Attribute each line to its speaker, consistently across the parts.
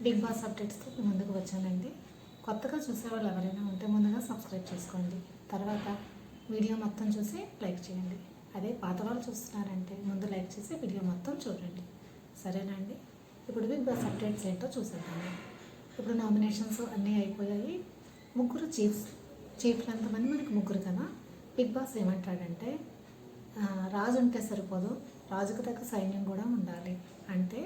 Speaker 1: Big boss అప్డేట్స్తో ముందుకు వచ్చానండి. కొత్తగా చూసేవాళ్ళు ఎవరైనా ఉంటే ముందుగా సబ్స్క్రైబ్ చేసుకోండి. తర్వాత వీడియో మొత్తం చూసి లైక్ చేయండి. అదే పాత వాళ్ళు చూస్తున్నారంటే ముందు లైక్ చేసి వీడియో మొత్తం చూడండి. సరేనా అండి? ఇప్పుడు బిగ్ బాస్ అప్డేట్స్ ఏంటో చూసేద్దాము. ఇప్పుడు నామినేషన్స్ అన్నీ అయిపోయాయి. ముగ్గురు చీఫ్లు ఎంతమంది? మనకి ముగ్గురు కదా. బిగ్ బాస్ ఏమంటాడంటే రాజు ఉంటే సరిపోదు, రాజుకు తగ్గ సైన్యం కూడా ఉండాలి. అంటే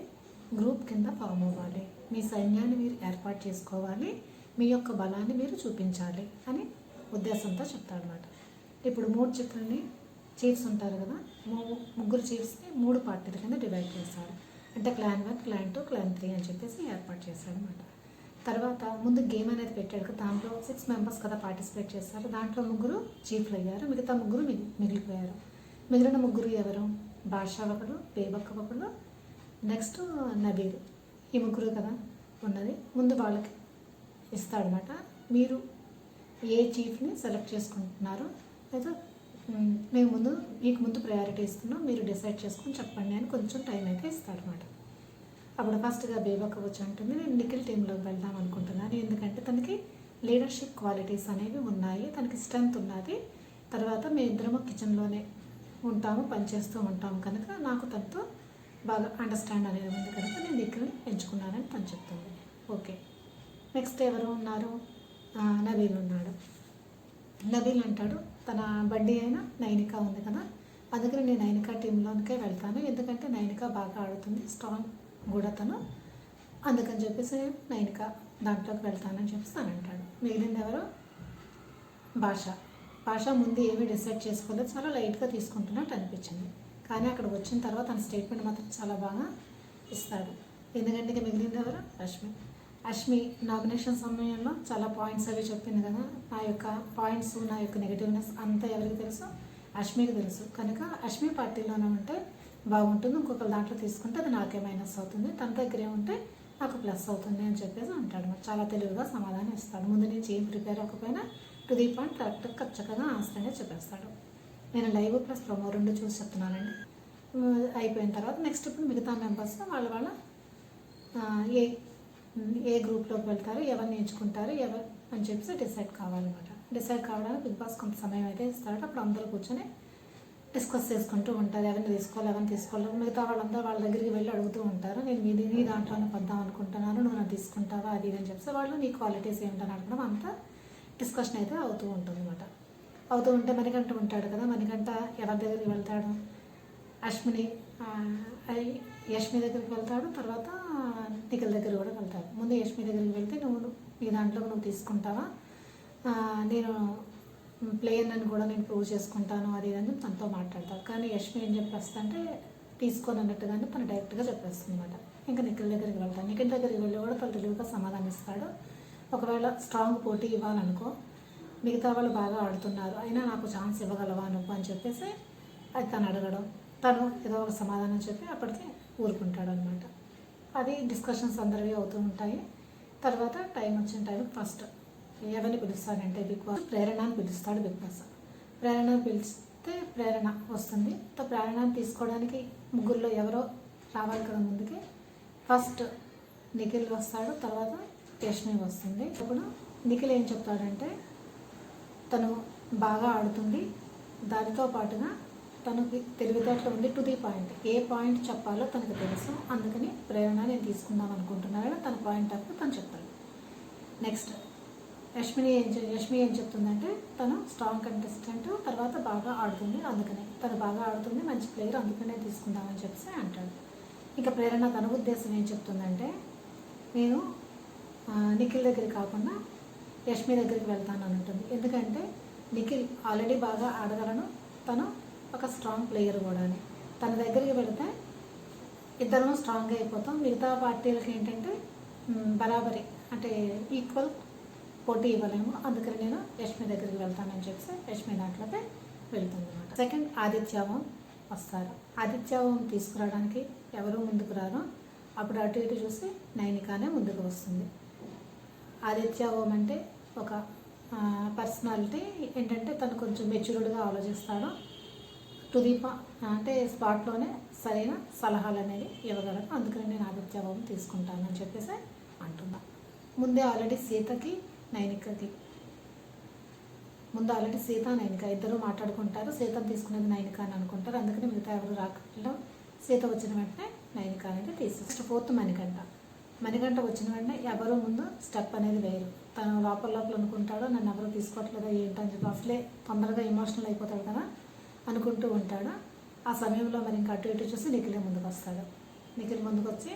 Speaker 1: గ్రూప్ కింద ఫామ్ అవ్వాలి, మీ సైన్యాన్ని మీరు ఏర్పాటు చేసుకోవాలి, మీ యొక్క బలాన్ని మీరు చూపించాలి అని ఉద్దేశంతో చెప్తాడనమాట. ఇప్పుడు 3 చీఫ్స్ ఉంటారు కదా, ముగ్గురు చీఫ్స్ని 3 పార్టీల కింద డివైడ్ చేశాడు. అంటే క్లాన్ 1, క్లాన్ 2, క్లాన్ 3 అని చెప్పేసి ఏర్పాటు చేశాడనమాట. తర్వాత ముందు గేమ్ అనేది పెట్టాడు కదా, దాంట్లో 6 మెంబర్స్ కదా పార్టిసిపేట్ చేశారు. దాంట్లో 3 చీఫ్లు అయ్యారు, మిగతా 3 మిగిలిపోయారు. మిగిలిన 3 ఎవరు? బాషా ఒకడు, బేబక్క ఒకడు, నెక్స్ట్ నబీల్. ఈ 3 కదా ఉన్నది. ముందు వాళ్ళకి ఇస్తాడనమాట. మీరు ఏ చీఫ్ని సెలెక్ట్ చేసుకుంటున్నారో లేదా మీకు ముందు ప్రయారిటీ ఇస్తున్నాం, మీరు డిసైడ్ చేసుకొని చెప్పండి అని కొంచెం టైం అయితే ఇస్తాడనమాట. అప్పుడు ఫస్ట్గా బేబక్క వచ్చి అంటుంది, నేను నిఖిల్ టీంలోకి వెళ్దాం అనుకుంటున్నాను, ఎందుకంటే తనకి లీడర్షిప్ క్వాలిటీస్ అనేవి ఉన్నాయి, తనకి స్ట్రెంగ్త్ ఉన్నది. తర్వాత మేము ఇద్దరము కిచెన్లోనే ఉంటాము, పనిచేస్తూ ఉంటాము కనుక నాకు తనతో బాగా అండర్స్టాండ్ అనేది ఉంది కనుక నేను నిఖిల్ని ఎంచుకున్నానని తను చెప్తుంది. ఓకే, నెక్స్ట్ ఎవరు ఉన్నారు? నబీల్ ఉన్నాడు. నబీల్ అంటాడు, తన బడ్డీ అయిన నైనిక ఉంది కదా, అందుకని నేను నైనిక టీంలోనికే వెళ్తాను, ఎందుకంటే నైనిక బాగా ఆడుతుంది, స్ట్రాంగ్ కూడా తను, అందుకని చెప్పేసి నైనిక దాంట్లోకి వెళ్తానని చెప్పేసి తను అంటాడు. మిగిలింది ఎవరు? భాష ముందు ఏమీ డిసైడ్ చేసుకోలేదు, చాలా లైట్గా తీసుకుంటున్నట్టు అనిపించింది. కానీ అక్కడ వచ్చిన తర్వాత తన స్టేట్మెంట్ మాత్రం చాలా బాగా ఇస్తాడు. ఎందుకంటే ఇక మిగిలింది ఎవరు? అశ్మి నామినేషన్ సమయంలో చాలా పాయింట్స్ అవి చెప్పింది కదా, నా యొక్క పాయింట్స్, నా యొక్క నెగిటివ్నెస్ అంతా ఎవరికి తెలుసు? అశ్మికి తెలుసు. కనుక అశ్మి పార్టీలోనే ఉంటే బాగుంటుంది, ఇంకొకరు దాంట్లో తీసుకుంటే అది నాకే మైనస్ అవుతుంది, తన దగ్గరే ఉంటే నాకు ప్లస్ అవుతుంది అని చెప్పేసి అంటాడు. చాలా తెలివిగా సమాధానం ఇస్తాడు. ముందు నుంచి ఏం ప్రిపేర్ అవ్వకపోయినా టు ది పాయింట్ కరెక్ట్గా చక్కగా ఆన్సర్ అనేది చెప్పేస్తాడు. నేను లైవ్ ప్లస్ ప్రమో 2 చూసి చెప్తున్నానండి. అయిపోయిన తర్వాత నెక్స్ట్ ఇప్పుడు మిగతా మెంబర్స్ వాళ్ళ ఏ గ్రూప్లోకి వెళ్తారు, ఎవరిని ఎంచుకుంటారు, ఎవరు అని చెప్పేసి డిసైడ్ కావాలన్నమాట. డిసైడ్ కావడానికి బిగ్ బాస్ కొంత సమయం అయితే ఇస్తాడు. అప్పుడు అందరూ కూర్చొని డిస్కస్ చేసుకుంటూ ఉంటారు, ఎవరిని తీసుకోవాలి. మిగతా వాళ్ళందరూ వాళ్ళ దగ్గరికి వెళ్ళి అడుగుతూ ఉంటారు, నేను నీ దాంట్లోనే పద్దాం అనుకుంటున్నాను, నువ్వు నాకు తీసుకుంటావా అది అని చెప్పేసి వాళ్ళు నీ క్వాలిటీస్ ఏంటని అడగడం అంతా డిస్కషన్ అయితే అవుతూ ఉంటుంది అనమాట. అవుతూ ఉంటే మణికంఠ ఉంటాడు కదా, మణికంఠ ఎవరి దగ్గరికి వెళ్తాడు? యష్మి దగ్గరికి వెళ్తాడు, తర్వాత నిఖిల్ దగ్గర కూడా వెళ్తాడు. ముందు యష్మి దగ్గరికి వెళ్తే నీ దాంట్లో నువ్వు తీసుకుంటావా, నేను ప్లేయర్ అని కూడా నేను ప్రూవ్ చేసుకుంటాను అది అని తనతో మాట్లాడతాడు. కానీ యష్మి ఏం చెప్పేస్తుంటే తీసుకొని అన్నట్టుగానే తను డైరెక్ట్గా చెప్పేస్తుంది అనమాట. ఇంకా నిఖిల్ దగ్గరికి వెళ్తాను. నిఖిల్ దగ్గరికి వెళ్ళి కూడా తను తెలివిగా సమాధానం ఇస్తాడు. ఒకవేళ స్ట్రాంగ్ పోటీ ఇవ్వాలనుకో, మిగతా వాళ్ళు బాగా ఆడుతున్నారు అయినా నాకు ఛాన్స్ ఇవ్వగలవా నువ్వు అని చెప్పేసి అది తను అడగడం, తను ఏదో ఒక సమాధానం చెప్పి అప్పటికి ఊరుకుంటాడు అనమాట. అది డిస్కషన్స్ అందరివి అవుతూ ఉంటాయి. తర్వాత టైం వచ్చిన టైం ఫస్ట్ ఎవరిని పిలుస్తాడంటే బిగ్ బాస్ ప్రేరణని పిలుస్తాడు. బిగ్ బాస్ ప్రేరణని పిలిస్తే ప్రేరణ వస్తుంది. ప్రేరణని తీసుకోవడానికి ముగ్గురులో ఎవరో రావాలి కదా ముందుకి. ఫస్ట్ నిఖిల్ వస్తాడు, తర్వాత యష్మి వస్తుంది. ఇప్పుడు నిఖిల్ ఏం చెప్తాడంటే తను బాగా ఆడుతుంది, దానితో పాటుగా తనకి తెలివితేటలు ఉంది, to the point A point చెప్పాలో తనకు తెలుసు, అందుకని ప్రేరణ నేను తీసుకుందాం అనుకుంటున్నాను తన పాయింట్ అప్పుడు తను చెప్తాడు. నెక్స్ట్ యష్మి ఏం చెప్తుందంటే తను స్ట్రాంగ్ కంటెస్టెంట్, తర్వాత బాగా ఆడుతుంది, అందుకని తను బాగా ఆడుతుంది, మంచి ప్లేయర్, అందుకనే తీసుకుందామని చెప్పేసి అంటాడు. ఇంకా ప్రేరణ తన ఉద్దేశం ఏం చెప్తుందంటే నేను నిఖిల్ దగ్గరికి కాకుండా యష్మి దగ్గరికి వెళ్తాను అని ఉంటుంది. ఎందుకంటే నిఖిల్ ఆల్రెడీ బాగా ఆడగలను, తను ఒక స్ట్రాంగ్ ప్లేయర్ కూడా అని, తన దగ్గరికి వెళితే ఇద్దరము స్ట్రాంగ్గా అయిపోతాం, మిగతా పార్టీలకి ఏంటంటే బరాబరి అంటే ఈక్వల్ పోటీ ఇవ్వలేము, అందుకని నేను యష్మి దగ్గరికి వెళ్తానని చెప్పి యష్మి దాంట్లోకి వెళ్తుంది అనమాట. సెకండ్ ఆదిత్య ఓం వస్తారు. ఆదిత్య ఓం తీసుకురావడానికి ఎవరు ముందుకు రారో అప్పుడు అటు ఇటు చూసి నైనికానే ముందుకు వస్తుంది. ఆదిత్య ఓం అంటే ఒక పర్సనాలిటీ, ఏంటంటే తను కొంచెం మెచ్యూర్డ్గా ఆలోచిస్తాడు, అంటే స్పాట్లోనే సరైన సలహాలు అనేవి ఇవ్వగలరు, అందుకని నేను ఆదిత్య ఓం తీసుకుంటానని చెప్పేసి అంటున్నా. ముందే ఆల్రెడీ సీతకి నైనికకి ముందు ఆల్రెడీ సీత నైనిక ఇద్దరు మాట్లాడుకుంటారు. సీతను తీసుకునేది నైనిక అని అనుకుంటారు. అందుకని మిగతా ఎవరు రాకుండా సీత వచ్చిన వెంటనే నైనిక అనేది తీసేస్తారు. ఫోర్త్ మణికంఠ వచ్చిన వెంటనే ఎవరు ముందు స్టెప్ అనేది వేయరు. తను లోపల అనుకుంటాడు, నన్ను ఎవరు తీసుకోవట్లేదా ఏంటని చెప్పి అసలే తొందరగా ఎమోషనల్ అయిపోతాడు కదా అనుకుంటూ ఉంటాడు. ఆ సమయంలో మరి ఇంకా అటు ఇటు చూసి నిఖిలే ముందుకు వస్తాడు. నిఖిల్ ముందుకు వచ్చి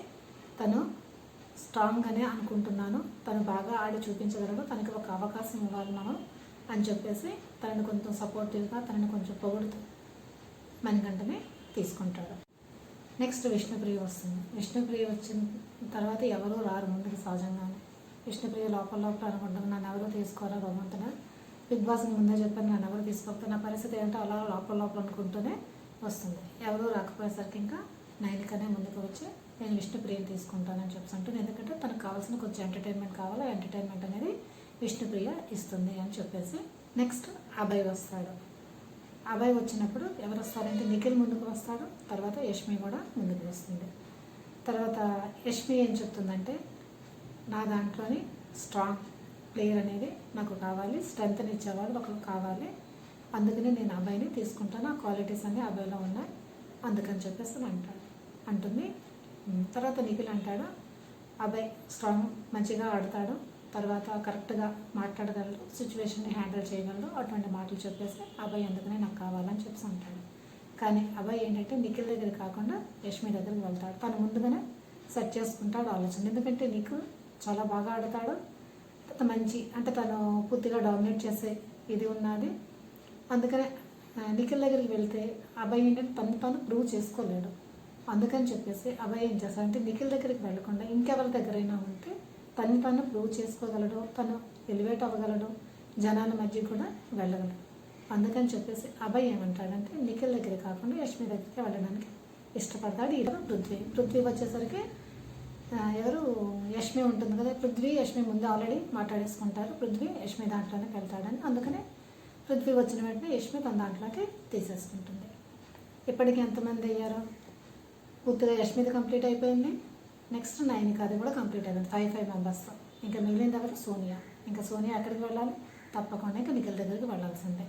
Speaker 1: తను స్ట్రాంగ్ అనే అనుకుంటున్నాను, తను బాగా ఆడి చూపించగలడు, తనకి ఒక అవకాశం ఇవ్వాలి మనం అని చెప్పేసి తనని కొంచెం సపోర్టివ్గా తనని కొంచెం పొగుడుతూ మణికంఠని తీసుకుంటాడు. నెక్స్ట్ విష్ణుప్రియ వస్తుంది. విష్ణుప్రియ వచ్చిన తర్వాత ఎవరు రారు ముందుకు సహజంగానే. విష్ణుప్రియ లోపల అనుకుంటుంది, నన్ను ఎవరు తీసుకోరా భగవంతుడా, బిగ్ బాస్ని ముందే చెప్పాను నన్ను ఎవరు తీసుకోకపోతే నా పరిస్థితి ఏంటో అలా లోపల అనుకుంటూనే వస్తుంది. ఎవరు రాకపోయేసరికి ఇంకా నైనికనే ముందుకు వచ్చి నేను విష్ణుప్రియని తీసుకుంటానని చెప్తుంటాను. ఎందుకంటే తనకు కావాల్సిన కొంచెం ఎంటర్టైన్మెంట్ కావాలి, ఎంటర్టైన్మెంట్ అనేది విష్ణుప్రియ ఇస్తుంది అని చెప్పేసి నెక్స్ట్ అభయ్ వస్తాడు. అభయ్ వచ్చినప్పుడు ఎవరు వస్తారంటే నిఖిల్ ముందుకు వస్తాడు, తర్వాత యష్మి కూడా ముందుకు వస్తుంది. తర్వాత యష్మి ఏం చెప్తుందంటే నా దాంట్లోని స్ట్రాంగ్ ప్లేయర్ అనేది నాకు కావాలి, స్ట్రెంగ్త్ని ఇచ్చేవాళ్ళు ఒకరు కావాలి, అందుకని నేను అబ్బాయిని తీసుకుంటాను, ఆ క్వాలిటీస్ అన్నీ అబ్బాయిలో ఉన్నాయి అందుకని చెప్పేసి అంటుంది. తర్వాత నిఖిల్ అంటాడు అబ్బాయి స్ట్రాంగ్ మంచిగా ఆడతాడు, తర్వాత కరెక్ట్గా మాట్లాడగలడు, సిచ్యువేషన్ని హ్యాండిల్ చేయగలడు, అటువంటి మాటలు చెప్పేసి అబ్బాయి అందుకనే నాకు కావాలని చెప్పేసి అంటాడు. కానీ అబ్బాయి ఏంటంటే నిఖిల్ దగ్గర కాకుండా యష్మి దగ్గరికి వెళ్తాడు. తను ముందుగానే సెట్ చేసుకుంటాడు ఆలోచన. ఎందుకంటే నీకు చాలా బాగా ఆడతాడు, మంచి అంటే తను పూర్తిగా డామినేట్ చేసే ఇది ఉన్నది. అందుకనే నిఖిల్ దగ్గరికి వెళ్తే అబ్బాయి ఏంటంటే తను ప్రూవ్ చేసుకోలేడు. అందుకని చెప్పేసి అబ్బాయి ఏం చేస్తాడంటే నిఖిల్ దగ్గరికి వెళ్ళకుండా ఇంకెవరి దగ్గరైనా ఉంటే తను ప్రూవ్ చేసుకోగలడు, తను ఎలివేట్ అవ్వగలడు, జనాల మధ్య కూడా వెళ్ళగలడు. అందుకని చెప్పేసి అబ్బాయి ఏమంటాడంటే నిఖిల్ దగ్గర కాకుండా యష్మి దగ్గరికి వెళ్ళడానికి ఇష్టపడతాడు. ఈరోజు పృథ్వీ వచ్చేసరికి ఎవరు యష్మి ఉంటుంది కదా, పృథ్వీ యష్మి ముందు ఆల్రెడీ మాట్లాడేసుకుంటారు. పృథ్వీ యష్మి దాంట్లోనే వెళ్తాడని, అందుకనే పృథ్వీ వచ్చిన వెంటనే యష్మి తన దాంట్లోకి తీసేసుకుంటుంది. ఇప్పటికి ఎంతమంది అయ్యారో పూర్తిగా యష్మిది కంప్లీట్ అయిపోయింది. నెక్స్ట్ నైనికాది కూడా కంప్లీట్ అయిపోయింది 5 మెంబర్స్తో. ఇంకా మిగిలిన ఎవరు సోనియా. ఇంకా సోనియా ఎక్కడికి వెళ్ళాలి, తప్పకుండా ఇంకా నిఖిల్ దగ్గరికి వెళ్ళాల్సిందే.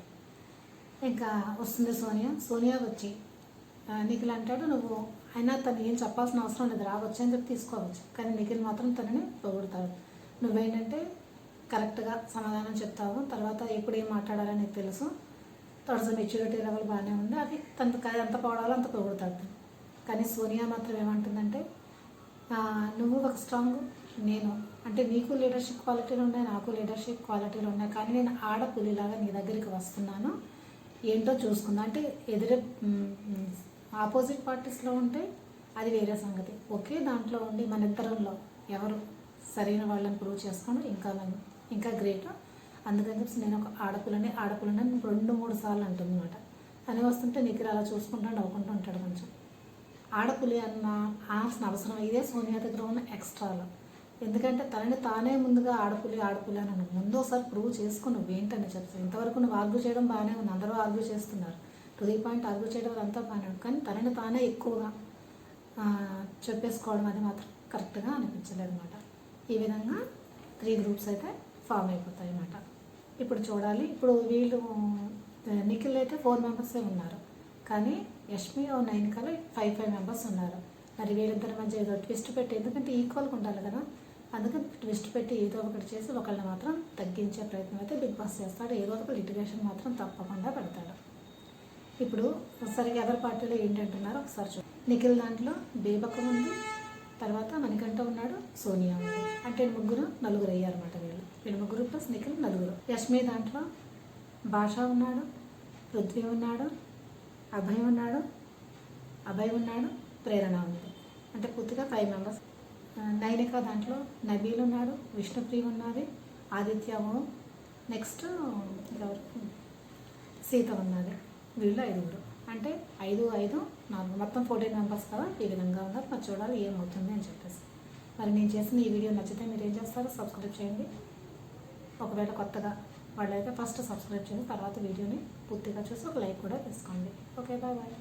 Speaker 1: ఇంకా వస్తుంది సోనియా వచ్చి నిఖిల్ అంటాడు నువ్వు అయినా తను ఏం చెప్పాల్సిన అవసరం లేదు, రావచ్చు అని చెప్పి తీసుకోవచ్చు. కానీ నిఖిల్ మాత్రం తనని పొగుడుతాడు. నువ్వేంటంటే కరెక్ట్గా సమాధానం చెప్తావు, తర్వాత ఎప్పుడు ఏం మాట్లాడాలని నీకు తెలుసు, తొడస మెచ్యూరిటీ లెవెల్ బాగానే ఉంది, అది తనకు ఎంత పొగడాలో అంత పొగుడుతాడు. కానీ సోనియా మాత్రం ఏమంటుందంటే నువ్వు ఒక స్ట్రాంగ్, నేను అంటే నీకు లీడర్షిప్ క్వాలిటీలు ఉన్నాయి, నాకు లీడర్షిప్ క్వాలిటీలు ఉన్నాయి, కానీ నేను ఆడపులిలాగా నీ దగ్గరికి వస్తున్నాను, ఏంటో చూసుకుందా. అంటే ఎదురే ఆపోజిట్ పార్టీస్లో ఉంటే అది వేరే సంగతి, ఒకే దాంట్లో ఉండి మన ఇద్దరంలో ఎవరు సరైన వాళ్ళని ప్రూవ్ చేసుకోవడం ఇంకా గ్రేట్. అందుకని చెప్పి నేను ఒక ఆడపిల్లని 2-3 సార్లు అంటుందన్నమాట. అని వస్తుంటే నిఖిల్ అలా చూసుకుంటూ నవ్వుకుంటూ ఉంటాడు. కొంచెం ఆడపులి అన్న అవసరం ఇదే సోనియా దగ్గర ఉన్న ఎక్స్ట్రాలో. ఎందుకంటే తనని తానే ముందుగా ఆడపులి అని ముందు ఒకసారి ప్రూవ్ చేసుకుని నువ్వేంటని చెప్తాను. ఇంతవరకు నువ్వు ఆర్గ్యూ చేయడం బాగానే ఉంది, అందరూ ఆర్గ్యూ చేస్తున్నారు, టు ది పాయింట్ ఆర్గ్యూ చేయడం అంతా బాగానే ఉంది, కానీ తనని తానే ఎక్కువగా చెప్పేసుకోవడం అది మాత్రం కరెక్ట్గా అనిపించలేదు అనమాట. ఈ విధంగా 3 గ్రూప్స్ అయితే ఫామ్ అయిపోతాయి అన్నమాట. ఇప్పుడు చూడాలి, ఇప్పుడు వీళ్ళు నిఖిల్ అయితే 4 మెంబర్సే ఉన్నారు, కానీ యష్మి నైనికాలో 5 మెంబర్స్ ఉన్నారు. మరి వీళ్ళిద్దరి మధ్య ఏదో ట్విస్ట్ పెట్టి, ఎందుకంటే ఈక్వల్గా ఉండాలి కదా, అందుకని ట్విస్ట్ పెట్టి ఏదో ఒకటి చేసి ఒకళ్ళని మాత్రం తగ్గించే ప్రయత్నం అయితే బిగ్ బాస్ చేస్తాడు. ఏదో ఒక లిటిగేషన్ మాత్రం తప్పకుండా పెడతాడు. ఇప్పుడు సరిగ్గా ఎవరి పార్టీలో ఏంటంటున్నారో ఒకసారి చూడండి. నిఖిల్ దాంట్లో బేబకం ఉంది, తర్వాత మణికంఠ ఉన్నాడు, సోనియా ఉంది. అంటే 4 అయ్యారన్నమాట. వీళ్ళు 3 ప్లస్ నిఖిల్ 4. యష్మి దాంట్లో భాష ఉన్నాడు, పృథ్వీ ఉన్నాడు, అభయ్ ఉన్నాడు, ప్రేరణ ఉంది. అంటే పూర్తిగా 5 మెంబర్స్. నైనిక దాంట్లో నబీల్ ఉన్నాడు, విష్ణుప్రియ ఉన్నది, ఆదిత్య, నెక్స్ట్ సీత ఉన్నది. వీళ్ళు 5. అంటే 5, 4 మొత్తం 14 మెంబర్స్ కదా. ఈ విధంగా ఉన్నారు. మరి చూడాలి ఏమవుతుంది అని చెప్పేసి. మరి నేను చేసిన ఈ వీడియో నచ్చితే మీరు ఏం చేస్తారో సబ్స్క్రైబ్ చేయండి. ఒకవేళ కొత్తగా వాళ్ళైతే ఫస్ట్ సబ్స్క్రైబ్ చేయండి, తర్వాత వీడియోని పూర్తిగా చూసి ఒక లైక్ కూడా తీసుకోండి. Okay, bye.